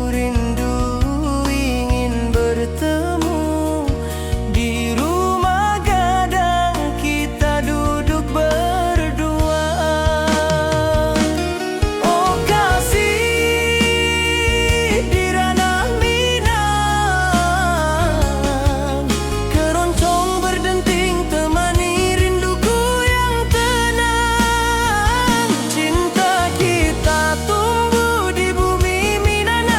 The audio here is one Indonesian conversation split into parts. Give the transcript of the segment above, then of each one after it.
rindu ingin bertemu di rumah gadang kita duduk berdua. Oh kasih di ranah Minang, keroncong berdenting temani rinduku yang tenang. Cinta kita tumbuh di bumi Minang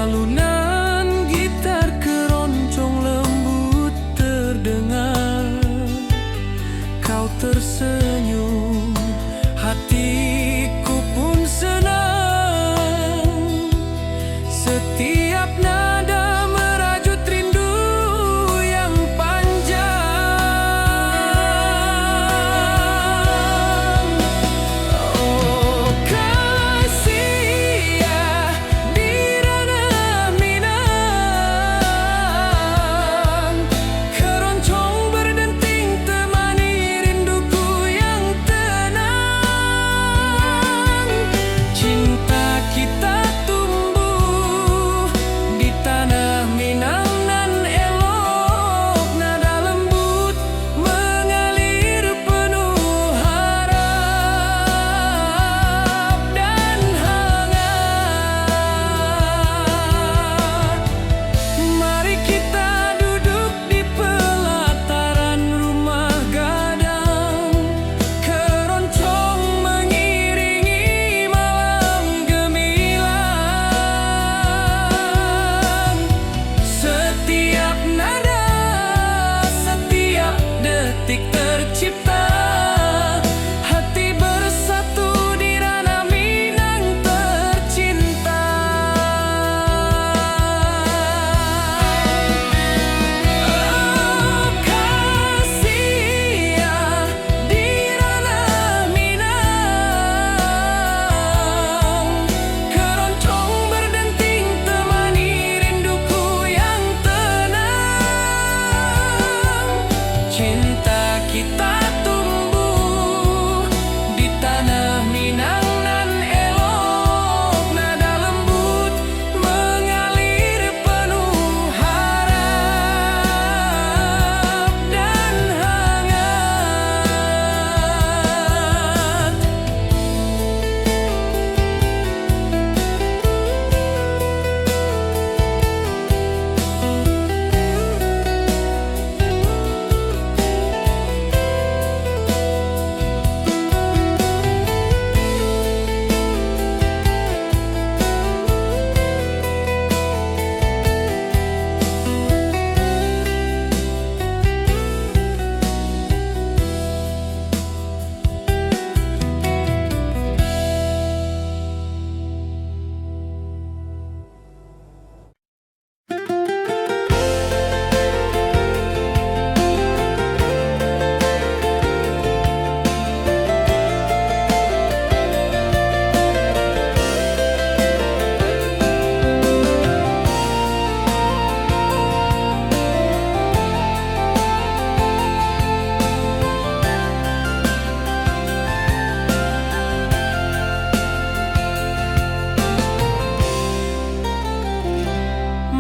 Alunan gitar keroncong lembut terdengar. Kau tersenyum, hatiku pun senang. Setiap nada merajut rindu yang panjang. Oh kasih ya di ranah Minang, keroncong berdenting temani rinduku yang tenang. Cinta kita tumbuh di tanah Minang nan elok, nada lembut mengalir penuh harap dan hangat. Mari kita duduk di pelataran rumah gadang, keroncong mengiringi malam gemilang. Setiap nada, setiap detik tercipta, hati bersatu di ranah Minang tercinta. Oh kasih ya di ranah Minang, keroncong berdenting temani rinduku yang tenang. Cinta kita tumbuh di tanah Minang nan elok, nada lembut mengalir penuh harap dan hangat.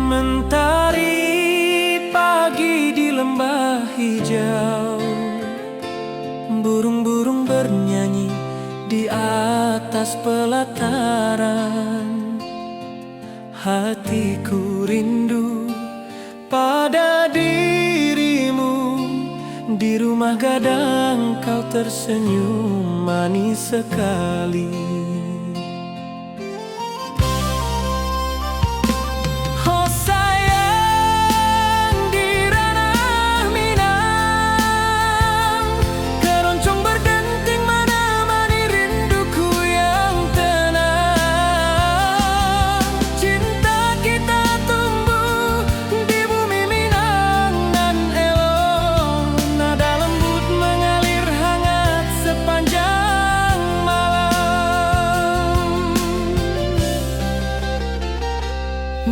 Mentari pagi di lembah hijau, burung-burung bernyanyi di atas pelataran. Hatiku rindu pada dirimu, di rumah gadang kau tersenyum manis sekali. Oh sayang di ranah Minang, keroncong berdenting menemani rinduku yang tenang. Cinta kita tumbuh di bumi Minang nan elok, nada lembut mengalir hangat sepanjang malam.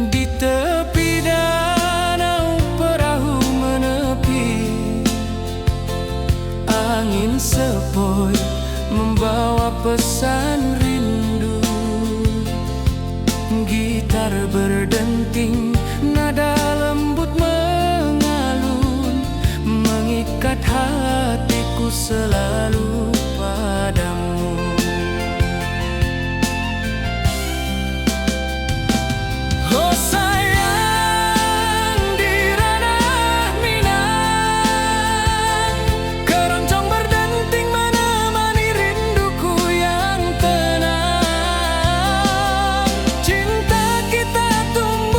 Di tepi danau perahu menepi, angin sepoi membawa pesan rindu. Gitar berdenting, nada lembut mengalun, mengikat hatiku selalu padamu. Oh sayang di ranah Minang, keroncong berdenting menemani rinduku yang tenang. Cinta kita tumbuh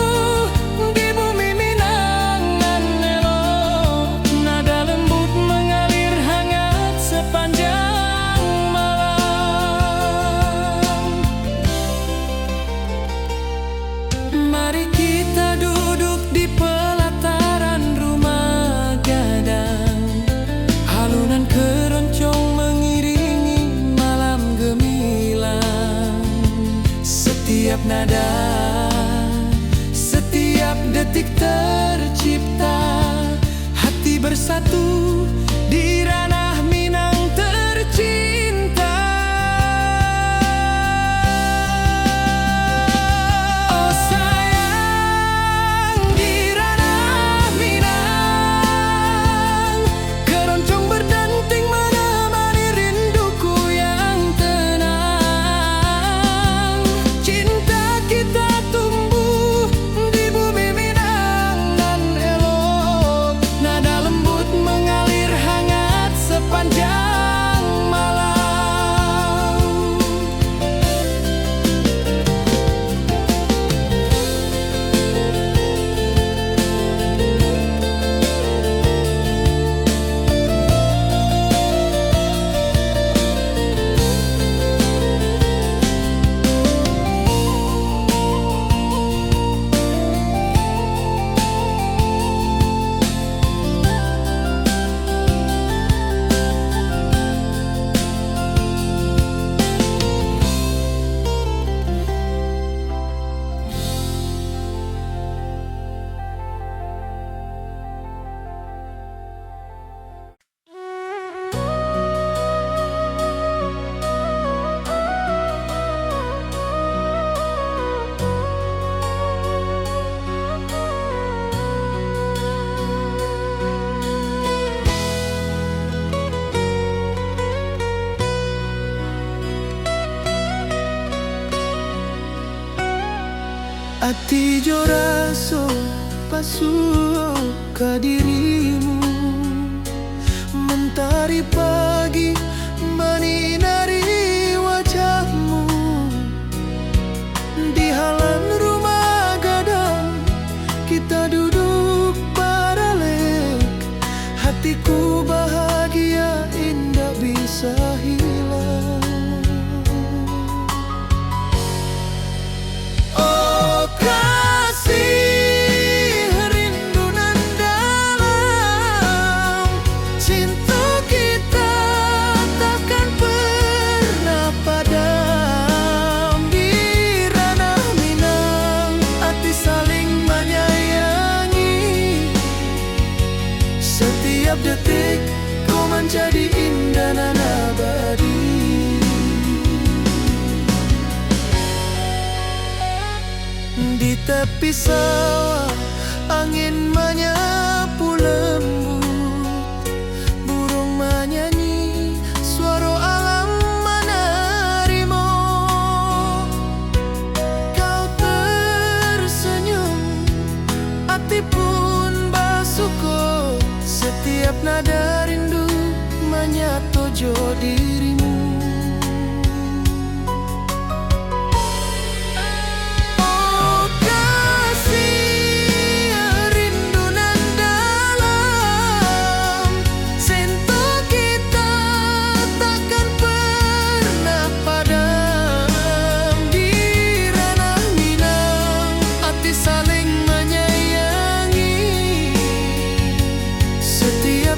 nada. Setiap detik tercipta, hati bersatu di ranah Minang tercinta. Oh sayang, di ranah Minang, keroncong berdenting menemani rinduku yang tenang. Cinta kita tumbuh di bumi Minang nan elok, nada lembut mengalir hangat sepanjang malam. Ati jo raso pasuh ke dirimu, mentari pagi menyinari wajahmu. Di halaman rumah gadang kita duduk paralel, hatiku bahagia indah bisa hilang. Oh kasih, rindu nan dalam, cinta kita takkan pernah padam. Di ranah Minang, hati saling menyayangi. Setiap detik kau menjadi indah nan abadi. Di tepi sawah angin menyapu lembut, burung menyanyi, suara alam menerima. Kau tersenyum, hati pun bersyukur. Setiap nada rindu menyatu jo dirimu.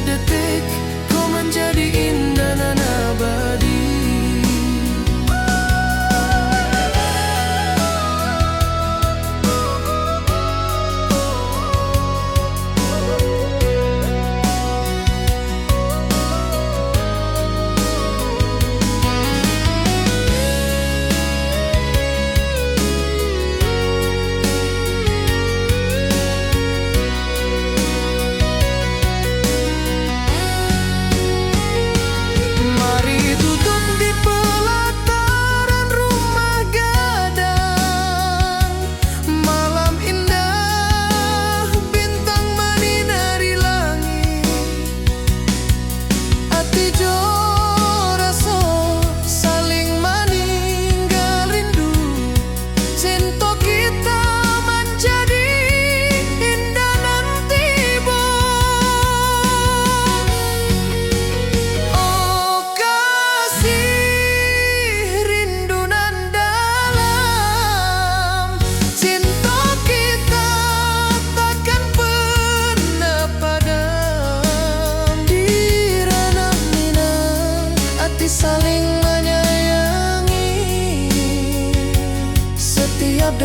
Detik kau menjadi indah nan abadi.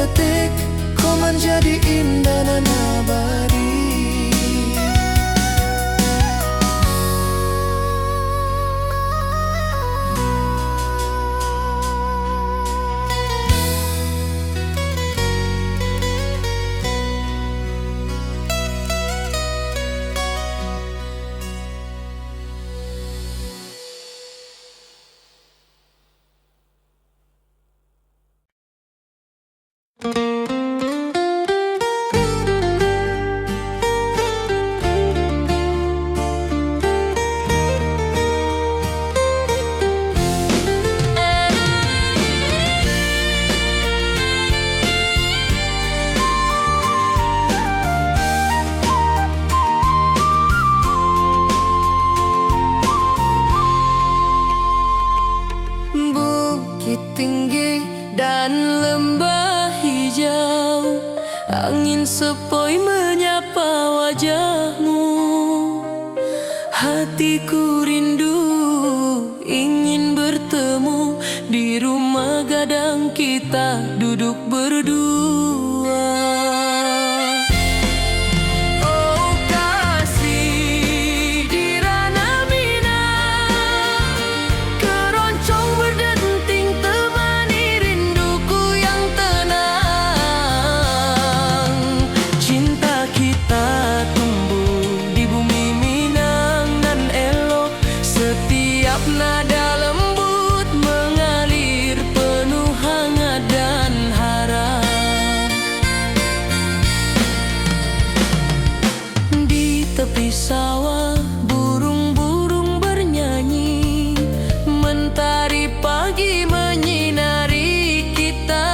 detik kau menjadi indah dan abadi. Bukit tinggi dan lembah hijau, angin sepoi menyapa wajahmu. Hatiku rindu ingin bertemu di rumah gadang kita duduk berdua. Oh kasih di ranah Minang, keroncong berdenting temani rinduku yang tenang. Cinta kita tumbuh di bumi Minang nan elok, setiap nada lembut mengalir penuh hangat dan harap. Di tepi sawah burung-burung bernyanyi, mentari pagi menyinari kita.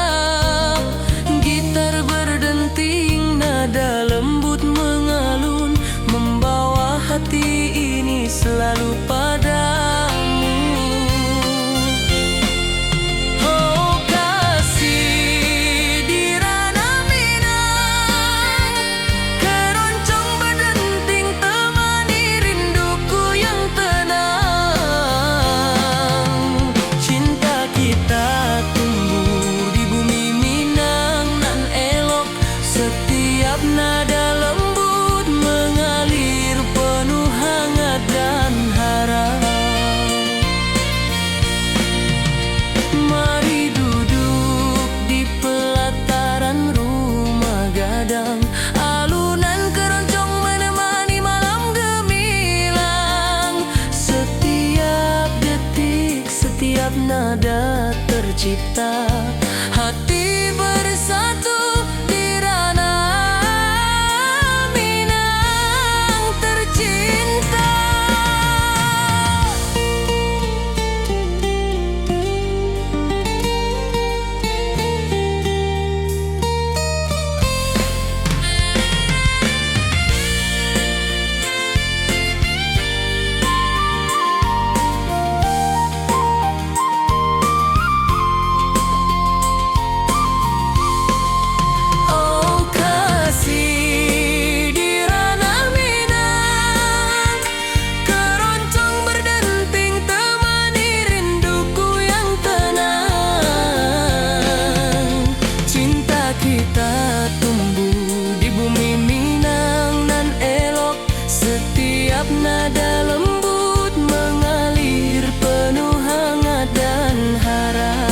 Gitar berdenting, nada lembut mengalun, membawa hati ini selalu padamu. Oh kasih di ranah Minang, keroncong berdenting temani rinduku yang tenang. Cinta kita tumbuh di bumi Minang nan elok, setiap nada lembut mengalir penuh hangat dan harap. Mari duduk di pelataran rumah gadang, alunan keroncong menemani malam gemilang. Setiap detik, setiap nada tercipta, hati bersatu di ranah Minang tercinta. Oh kasih di ranah Minang, keroncong berdenting temani rinduku yang tenang. Cinta kita tumbuh di bumi Minang nan elok, setiap nada lembut mengalir penuh hangat dan harap.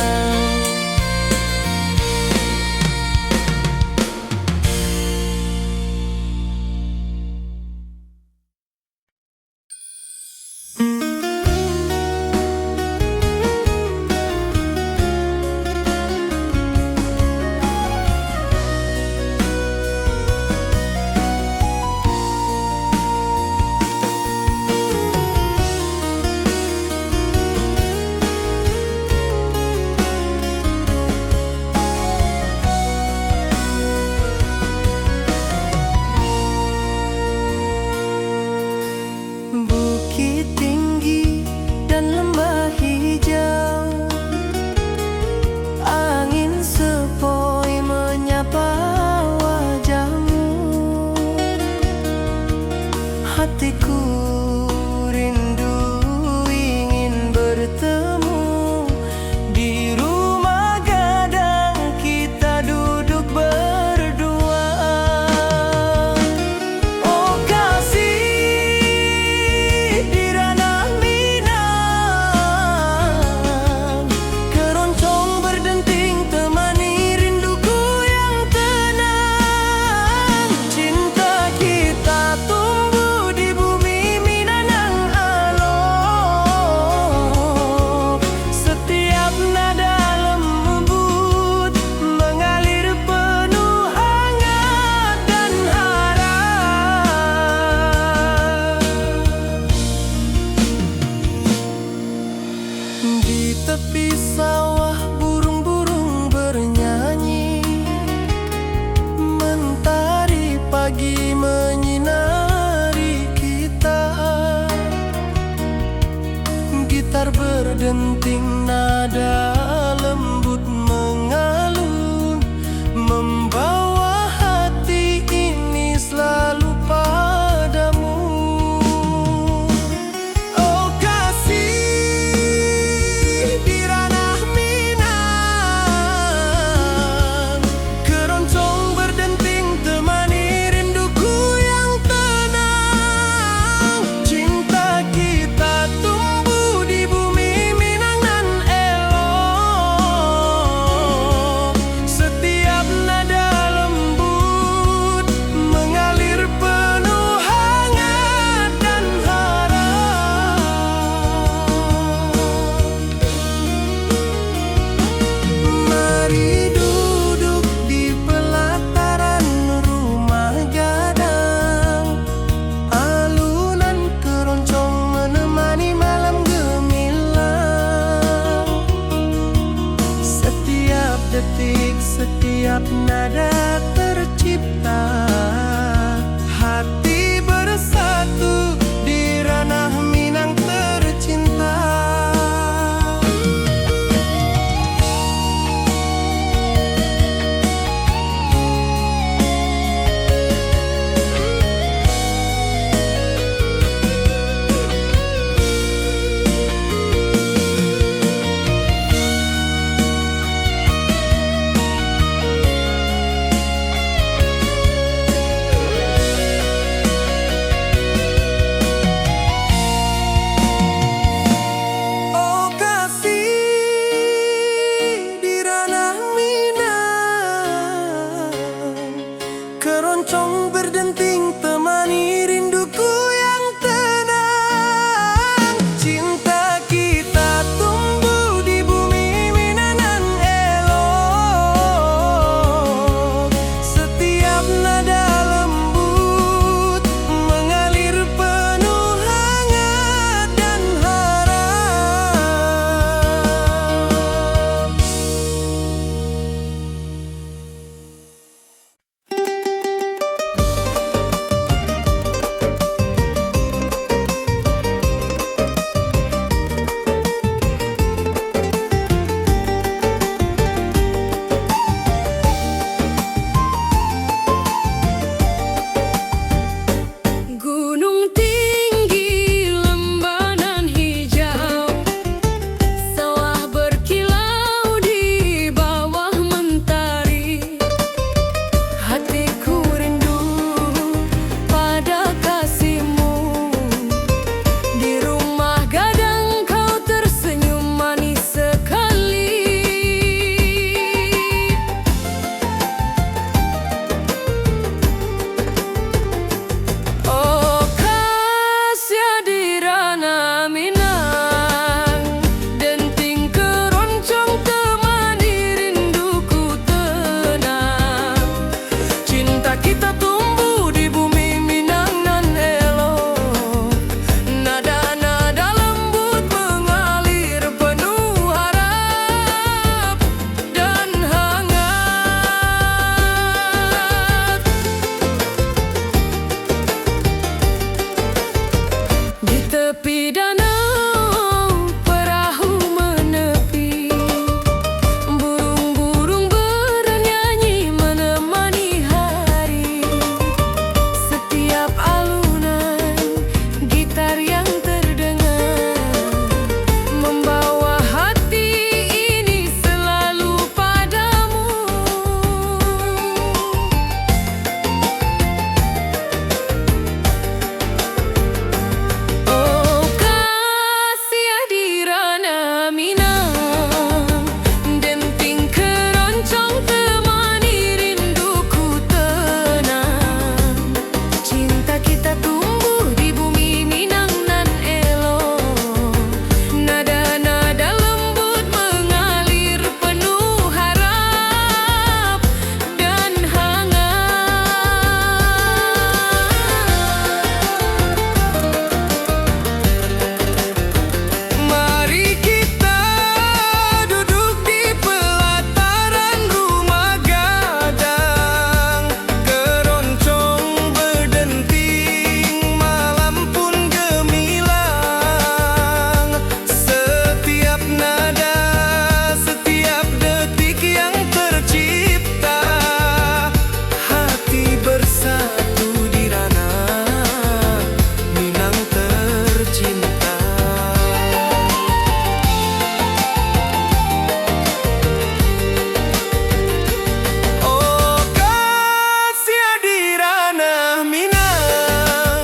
Bukit tinggi dan lembah hijau, angin sepoi menyapa wajahmu. Hatiku rindu ingin bertemu di rumah gadang kita duduk keroncong berdenting temani rinduku yang tenang. Cinta kita tumbuh di bumi Minangan elok. Setiap nada lembut mengalir penuh hangat dan harap. Gunung tinggi, lembanan hijau, sawah berkilau di bawah mentari. Hatiku rindu pada kasihmu. Di rumah gadang kau tersenyum manis sekali. Oh Kasia di ranah Minang, denting keroncong temani rinduku tenang. Cinta kita tumbuh di bumi Minangan elok. Nada-nada lembut mengalir penuh harap dan hangat. Di tepi danau perahu menepi, burung-burung bernyanyi menemani hari. Setiap alunan gitar yang terdengar membawa hati ini selalu padamu. Oh Kasia di ranah Minang, denting keroncong temani rinduku tenang. Cinta kita tumbuh di bumi Minangan elok. Nada-nada lembut mengalir penuh harap dan hangat. Mari kita duduk di pelataran rumah gadang. Keroncong berdenting, malam pun gemilang. Setiap nada, setiap detik yang tercipta, hati bersatu di ranah Minang tercinta. Oh Kasia di ranah Minang,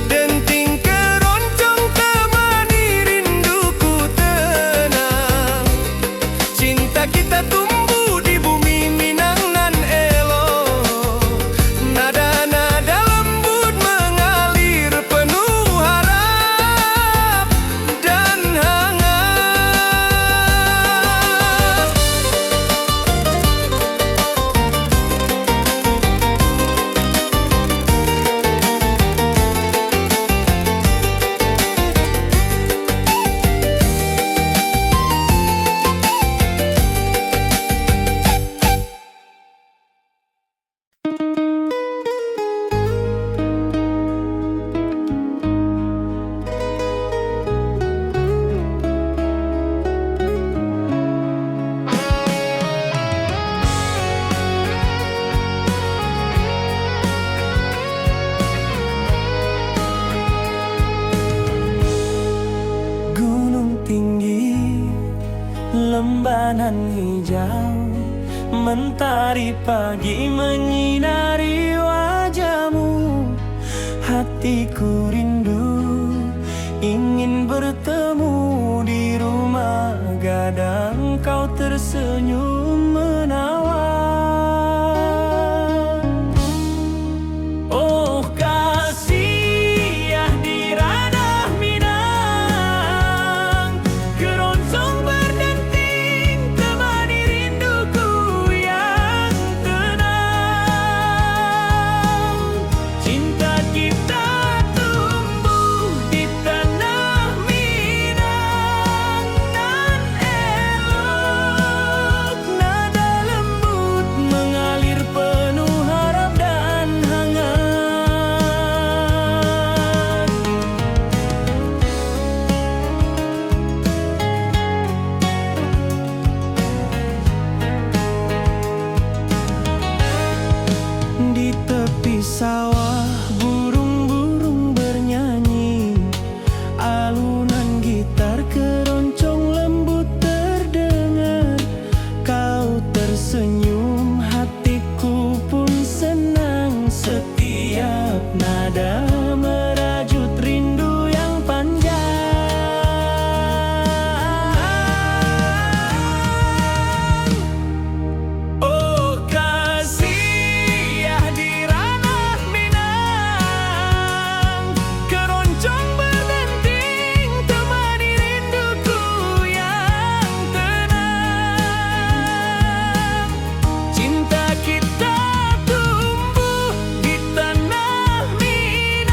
denting keroncong temani rinduku tenang. Cinta kita tumbuh di bumi Minangan elok. Nada-nada lembut mengalir penuh harap dan hangat. Gunung tinggi, lembanan hijau, mentari pagi menyinari wajahmu. Hatiku rindu ingin bertemu di rumah gadang, kau tersenyum menawan. sawah burung-burung bernyanyi, alunan gitar keroncong lembut terdengar. Kau tersenyum, hatiku pun senang. Setiap nada merajut rindu yang panjang. Oh kasih ya di ranah Minang, keroncong berdenting temani rinduku yang tenang. Cinta kita tumbuh di tanah Minang.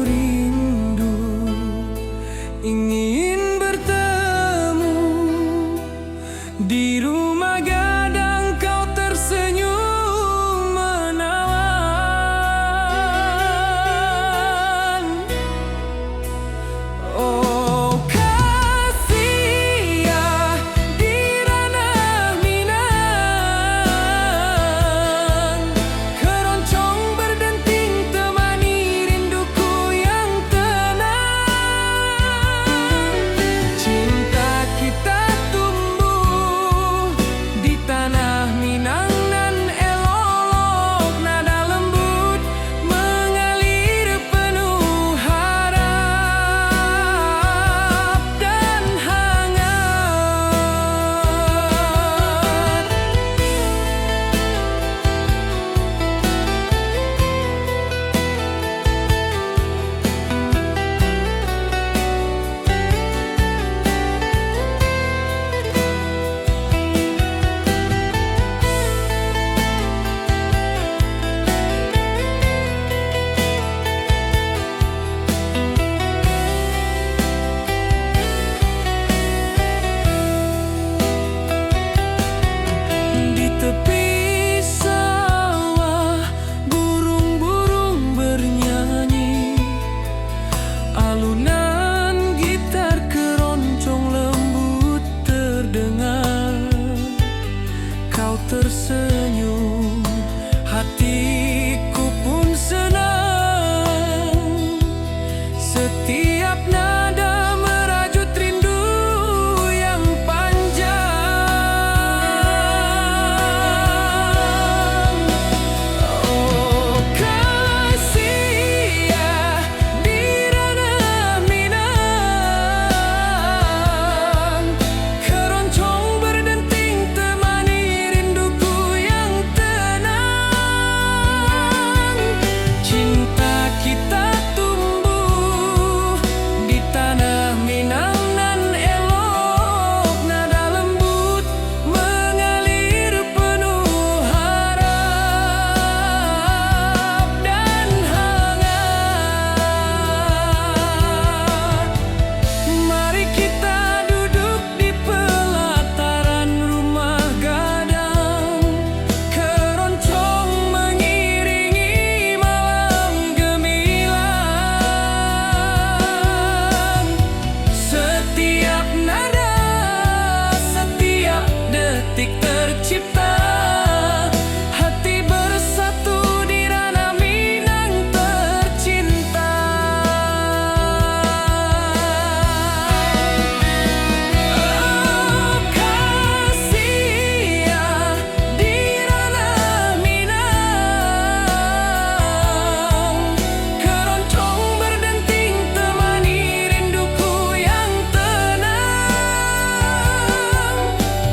rindu, ingin bertemu di rumah gadang. Kau tersenyum menawan. Oh kasih ya di ranah Minang, keroncong berdenting temani rinduku yang tenang. Cinta kita tumbuh di tanah Minang nan elok, nada lembut mengalir penuh harap dan hangat. Di tepi sawah burung-burung bernyanyi, alunan gitar keroncong lembut terdengar. Kau tersenyum, hatiku pun senang. Setiap nada merajut rindu yang panjang. Oh kasih ya di ranah Minang, keroncong berdenting temani rinduku yang tenang. Cinta kita tumbuh di tanah Minang nan elok, nada lembut mengalir penuh harap dan hangat. Mari kita duduk di pelataran rumah gadang, keroncong mengiringi malam gemilang. Setiap nada, setiap detik tercipta, hati bersatu di ranah Minang tercinta. Oh kasih ya di ranah Minang, keroncong berdenting temani rinduku yang tenang.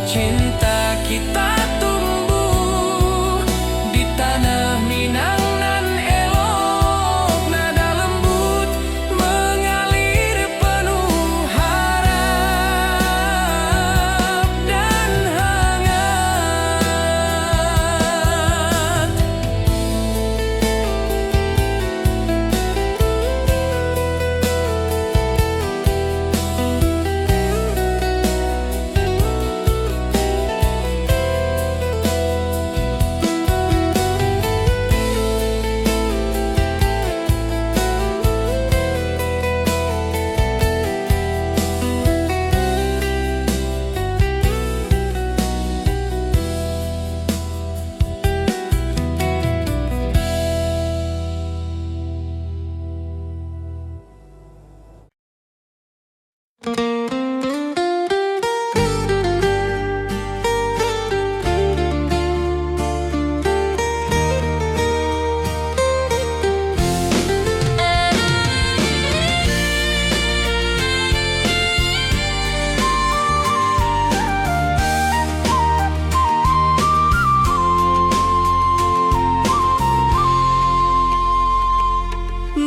Cinta kita tumbuh di tanah Minang nan elok, nada lembut mengalir penuh harap dan hangat.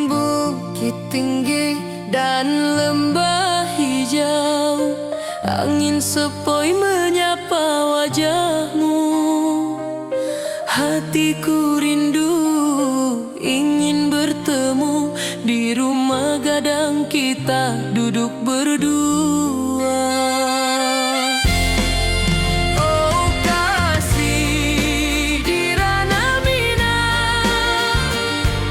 Bukit tinggi dan lembah hijau, angin sepoi menyapa wajahmu. Hatiku rindu ingin bertemu di rumah rumah gadang kita duduk berdua. Oh kasih di ranah Minang,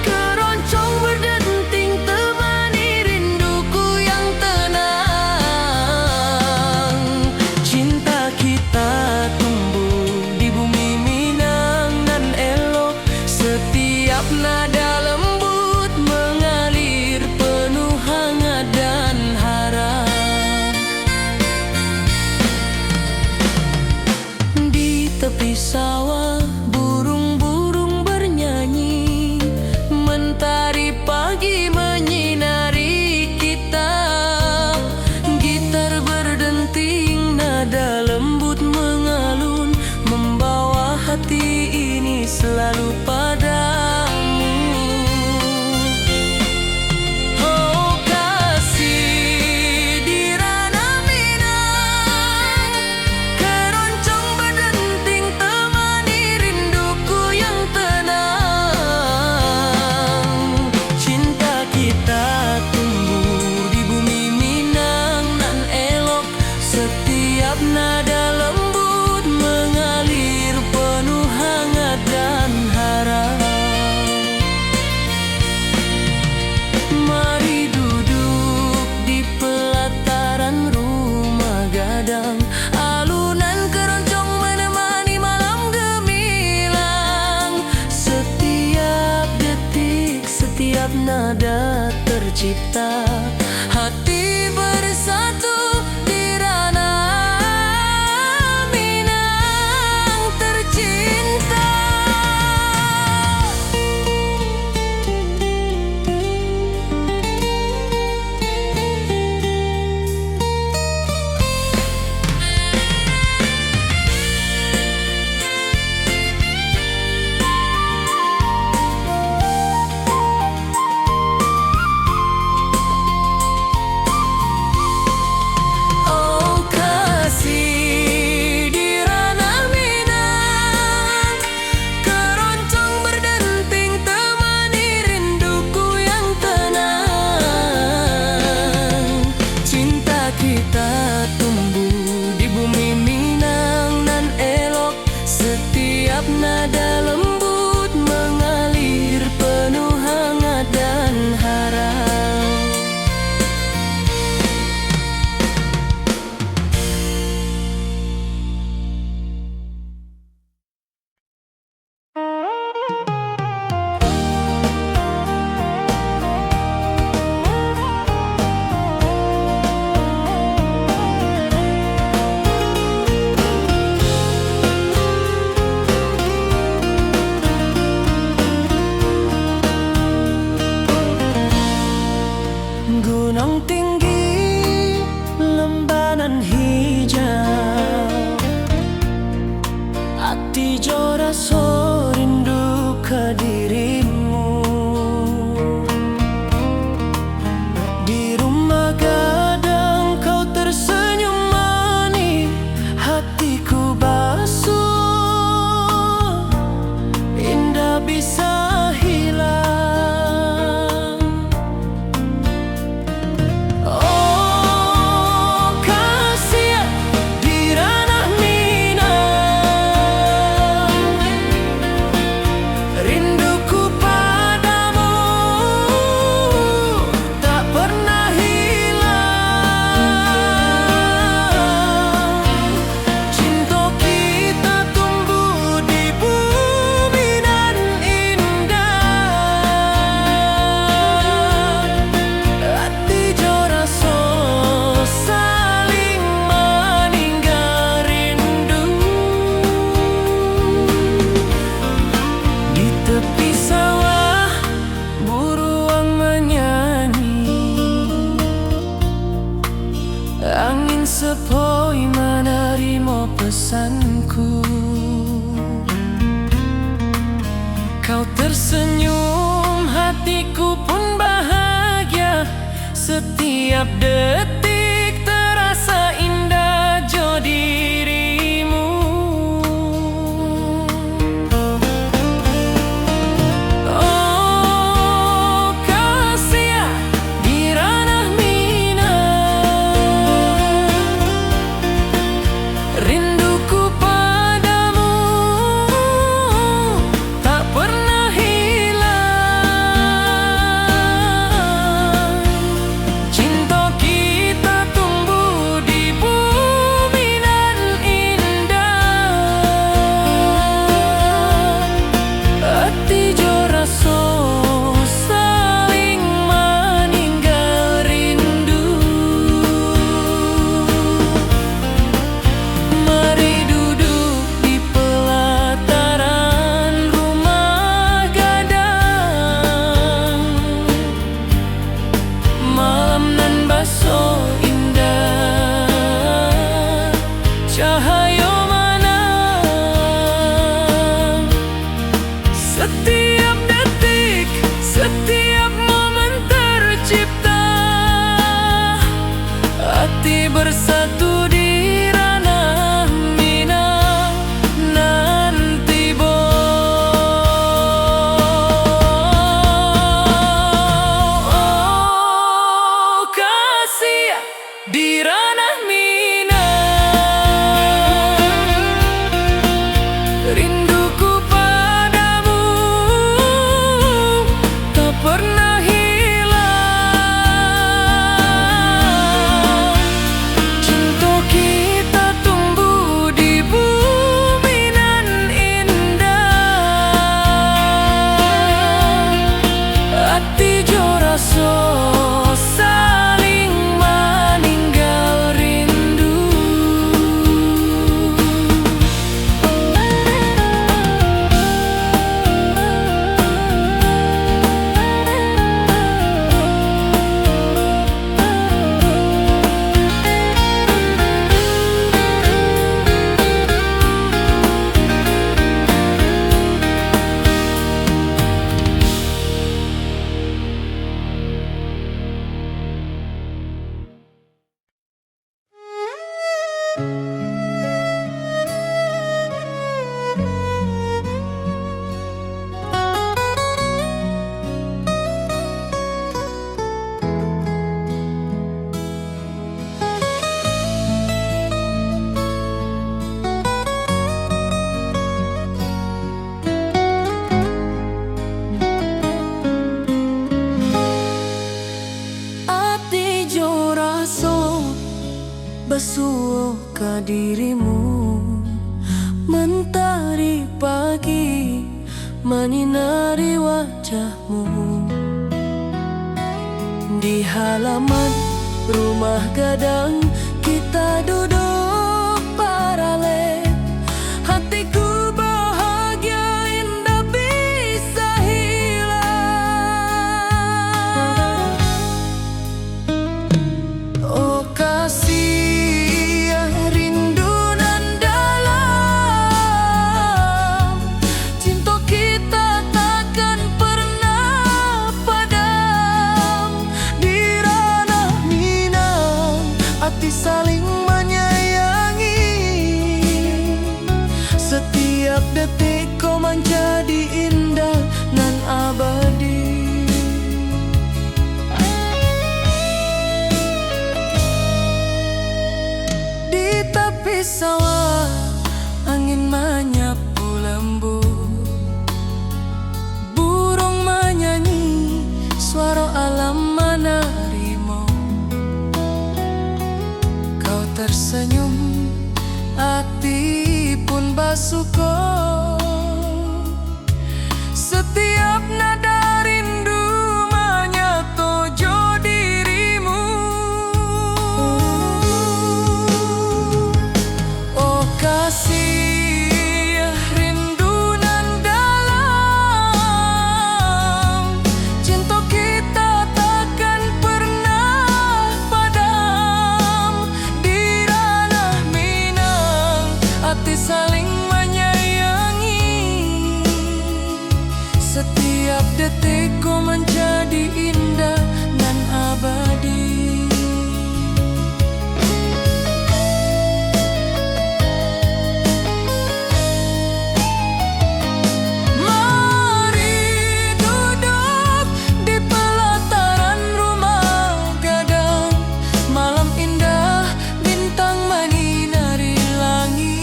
keroncong berdenting temani rinduku yang tenang. Cinta kita tumbuh di bumi Minang nan elok, setiap nada lembut mengalir penuh hangat dan harap. Di tepi sawah burung-burung bernyanyi, mentari pagi menyinari kita. Gitar berdenting, nada lembut mengalun, membawa hati ini selalu padamu. Oh kasih di ranah Minang, keroncong berdenting temani rinduku yang tenang. Cinta kita tumbuh di bumi Minang nan elok, setiap nada lembut mengalir penuh hangat dan harap. Mari duduk di pelataran rumah gadang, alunan keroncong menemani malam gemilang. Setiap detik, setiap nada tercipta, hati bersatu di ranah Minang tercinta. Oh kasih di ranah Minang, keroncong berdenting temani rinduku yang tenang. Cinta kita tumbuh di bumi Minang nan elok, setiap nada lembut mengalir penuh hangat dan harap. Gunung tinggi, lembanan hijau, hati jora so rindu ke dirimu. Di rumah gadang kau tersenyum manis, hatiku basuh, indah bisa hilang. Oh kasih di ranah Minang, rinduku padamu tak pernah hilang. Cinta kita tumbuh di bumi nan indah, hati jora so saling meninggal rindu. Di tepi sawah buruang menyanyi, angin sepoi menerima pesanku. Kau tersenyum, hatiku pun bahagia. Setiap detik terasa indah jo dirimu. Oh kasih bersatu di ranah Minang nanti kasih di ranah Minang. Rinduku padamu tak pernah hilang. Cinta kita tumbuh di bumi nan indah. Hati jo rasa saling meninggal rindu. Ati jo raso basuh ke dirimu, mentari pagi menyinari wajahmu. Di halaman rumah gadang kita duduk paralel. Hatiku bahagia indah bisa hilang. Oh kasih rindu nan dalam, cinta kita takkan pernah padam. Di ranah Minang hati saling menyayangi. Setiap detik kau menjadi indah nan abadi. Di tepi sawah angin menyapu lembut, burung menyanyi, suara alam menerimu. Kau tersenyum, hati pun bersyukur. Setiap nada rindu menyatu jo dirimu. Oh kasih rindu nan dalam, cinta kita takkan pernah padam. Di ranah Minang hati saling menyayangi. Setiap detik kau menjadi indah dan abadi. Mari duduk di pelataran rumah gadang. Malam indah bintang menyinari langit.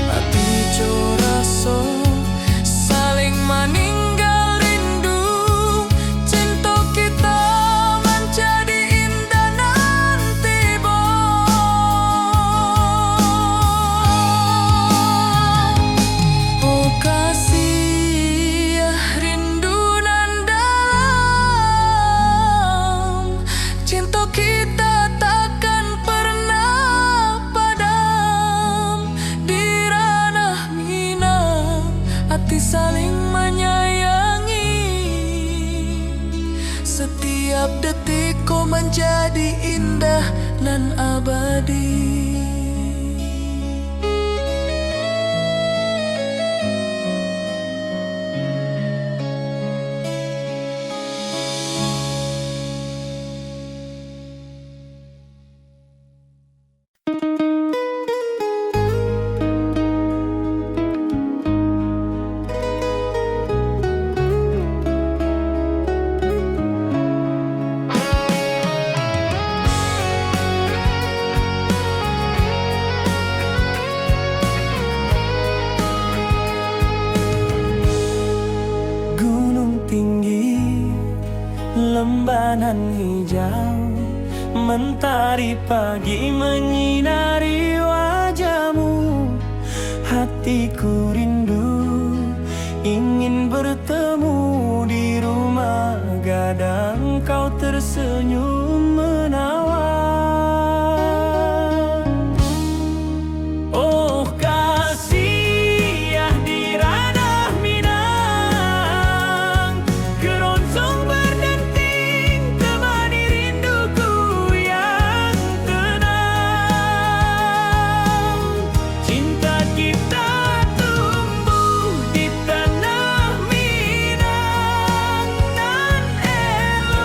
Hati jo rasa saling meninggal rindu. Cinta kita menjadi indah nanti oh kasih rindu nan dalam, cinta kita takkan pernah padam. Di ranah Minang hati saling menyayangi. Setiap detik kau menjadi indah nan abadi. lembanan hijau, mentari pagi menyinari wajahmu. Hatiku rindu ingin bertemu di rumah gadang, kau tersenyum menawan. Oh kasih ya di ranah Minang, keroncong berdenting temani rinduku yang tenang. Cinta kita tumbuh di tanah Minang, nan elok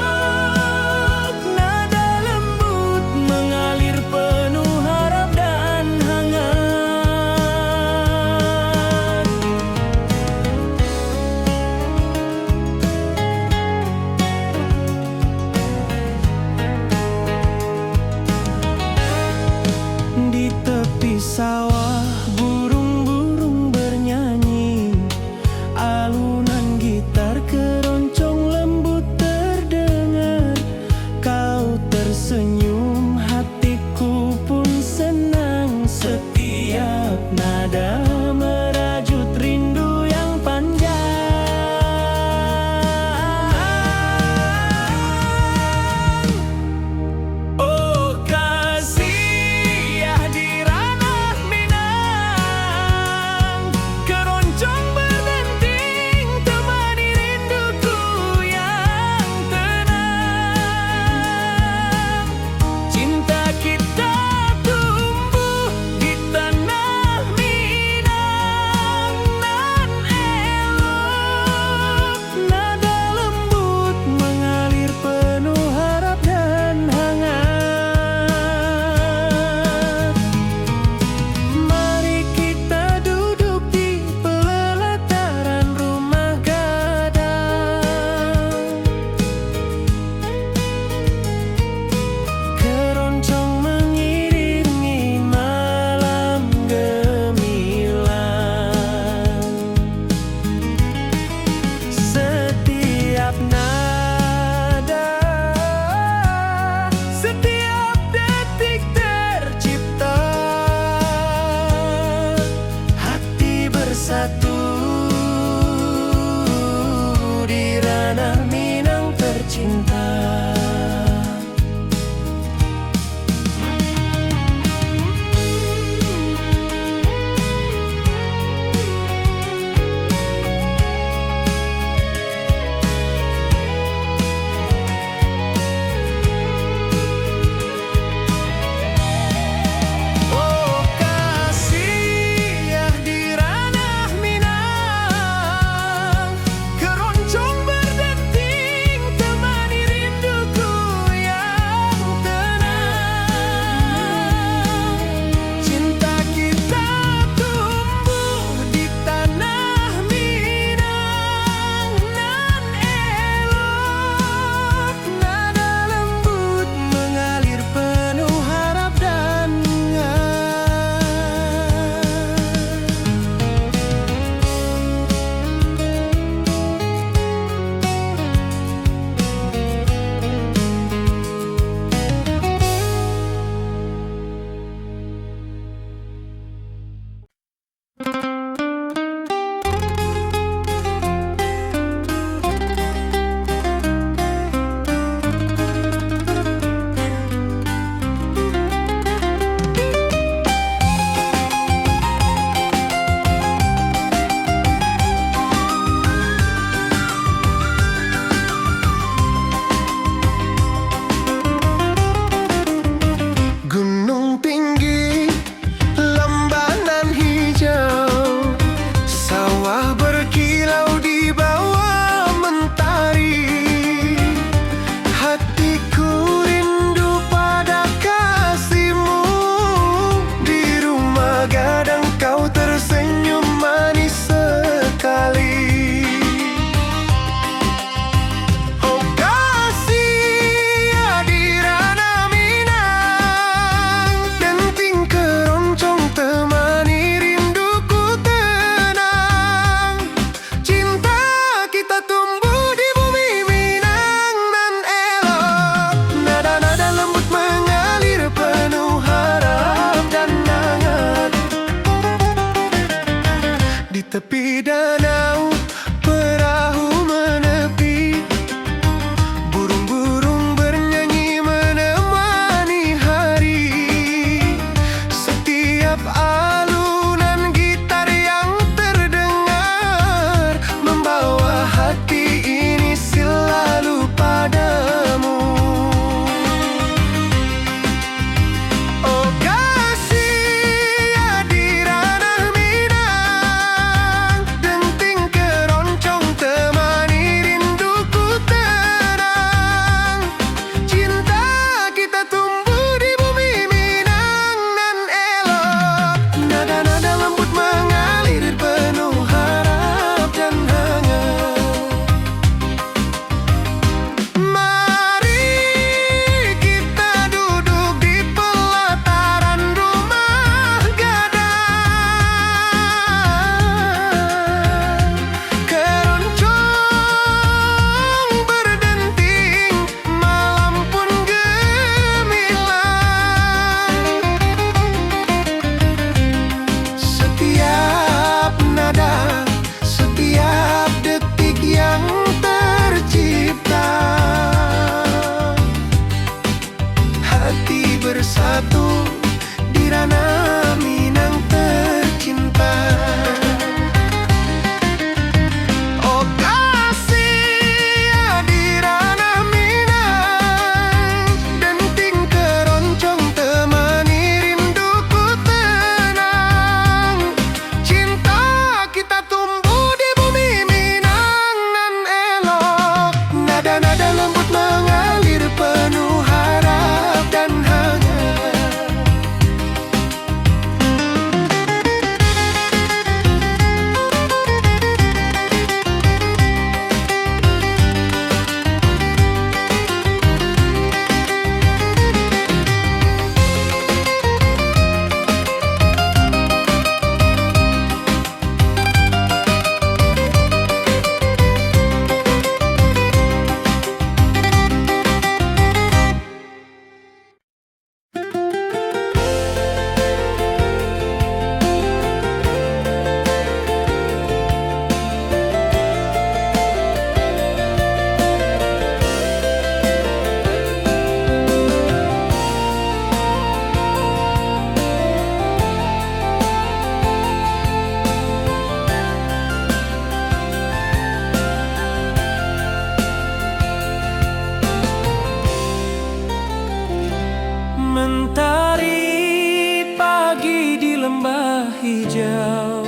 Mentari pagi di lembah hijau,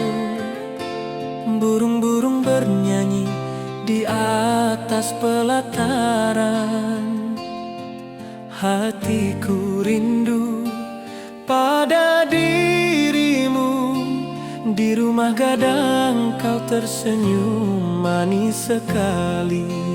burung-burung bernyanyi di atas pelataran. Hatiku rindu pada dirimu, di rumah gadang kau tersenyum manis sekali.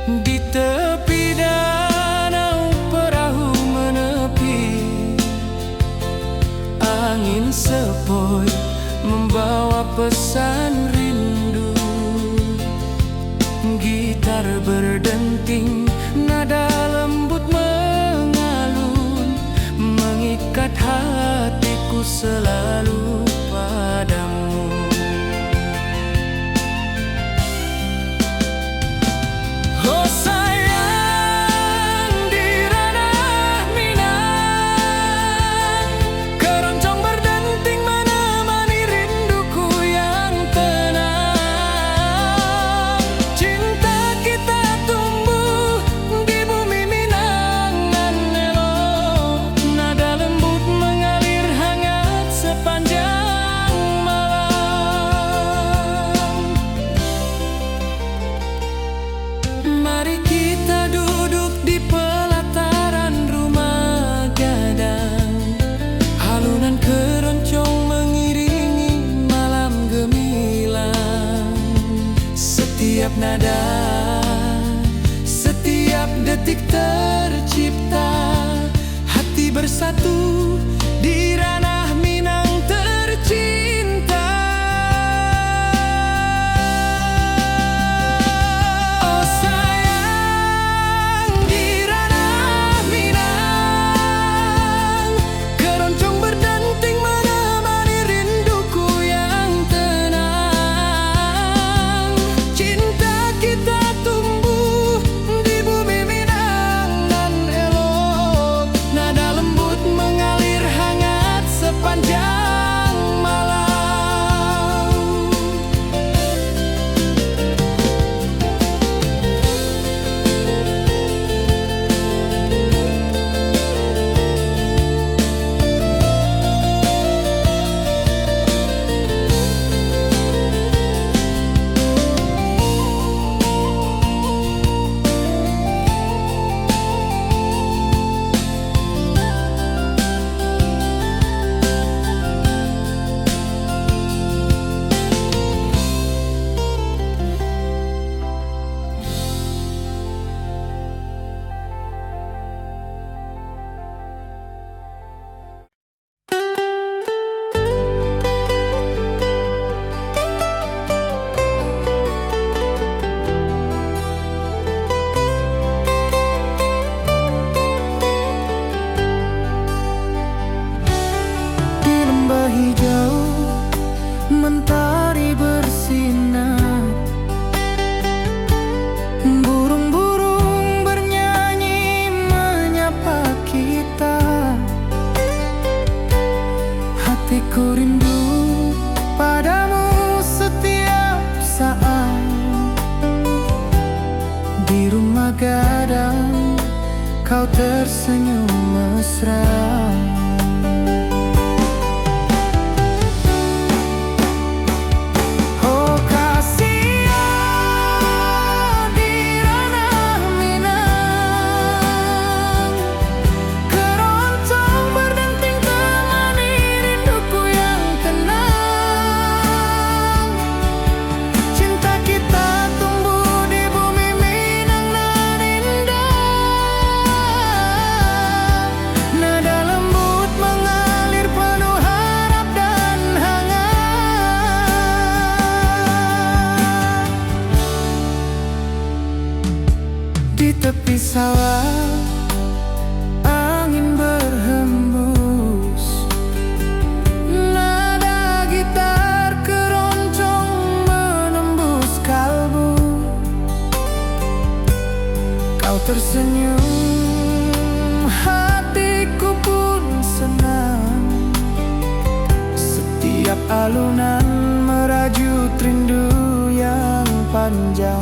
Di tepi danau perahu menepi, angin sepoi membawa pesan rindu. Gitar berdenting, nada lembut mengalun, mengikat hatiku selalu padamu. Mari kita duduk di pelataran rumah gadang, alunan keroncong mengiringi malam gemilang. Setiap nada, setiap detik tercipta, hati bersatu di ranah Minang tercinta. Mentari bersinar, burung-burung bernyanyi menyapa kita. Hatiku rindu padamu setiap saat, di rumah gadang kau tersenyum mesra. Nada tepi sawah angin berhembus, nada gitar keroncong menembus kalbu. Kau tersenyum, hatiku pun senang. Setiap alunan merajut rindu yang panjang.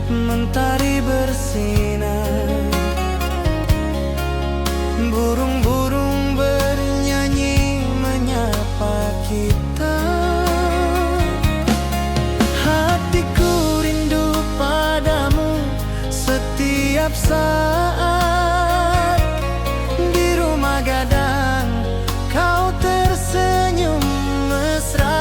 Mentari bersinar, burung-burung bernyanyi menyapa kita. Hatiku rindu padamu setiap saat. Di rumah gadang kau tersenyum mesra.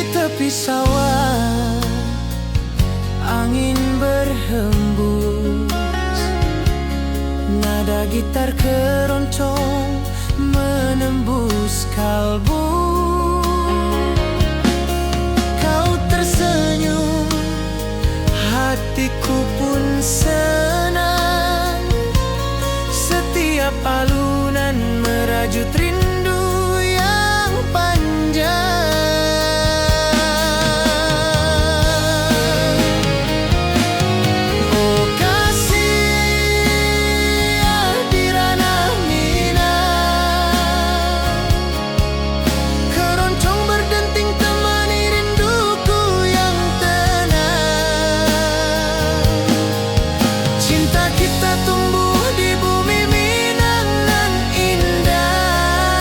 Tepi sawah angin berhembus, nada gitar keroncong menembus kalbu. Kau tersenyum, hatiku pun senang. Setiap alunan merajut rindu yang panjang. Kita tumbuh di bumi Minang nan indah.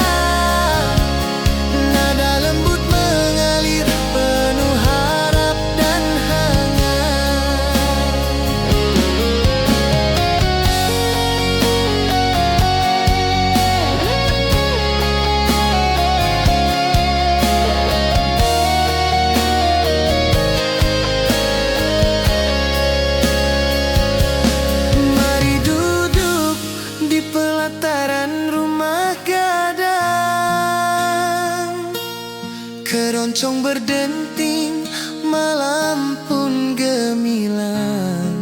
Keroncong berdenting, malam pun gemilang.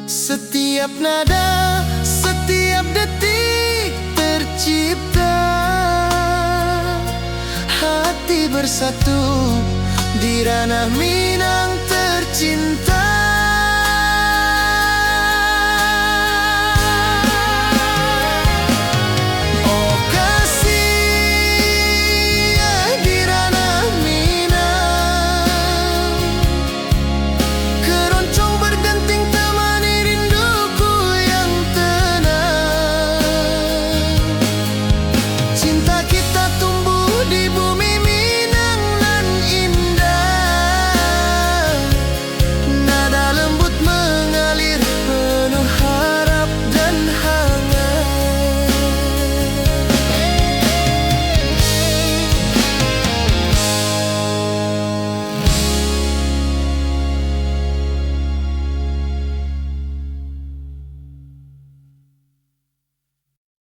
Setiap nada, setiap detik tercipta. Hati bersatu di ranah Minang tercinta.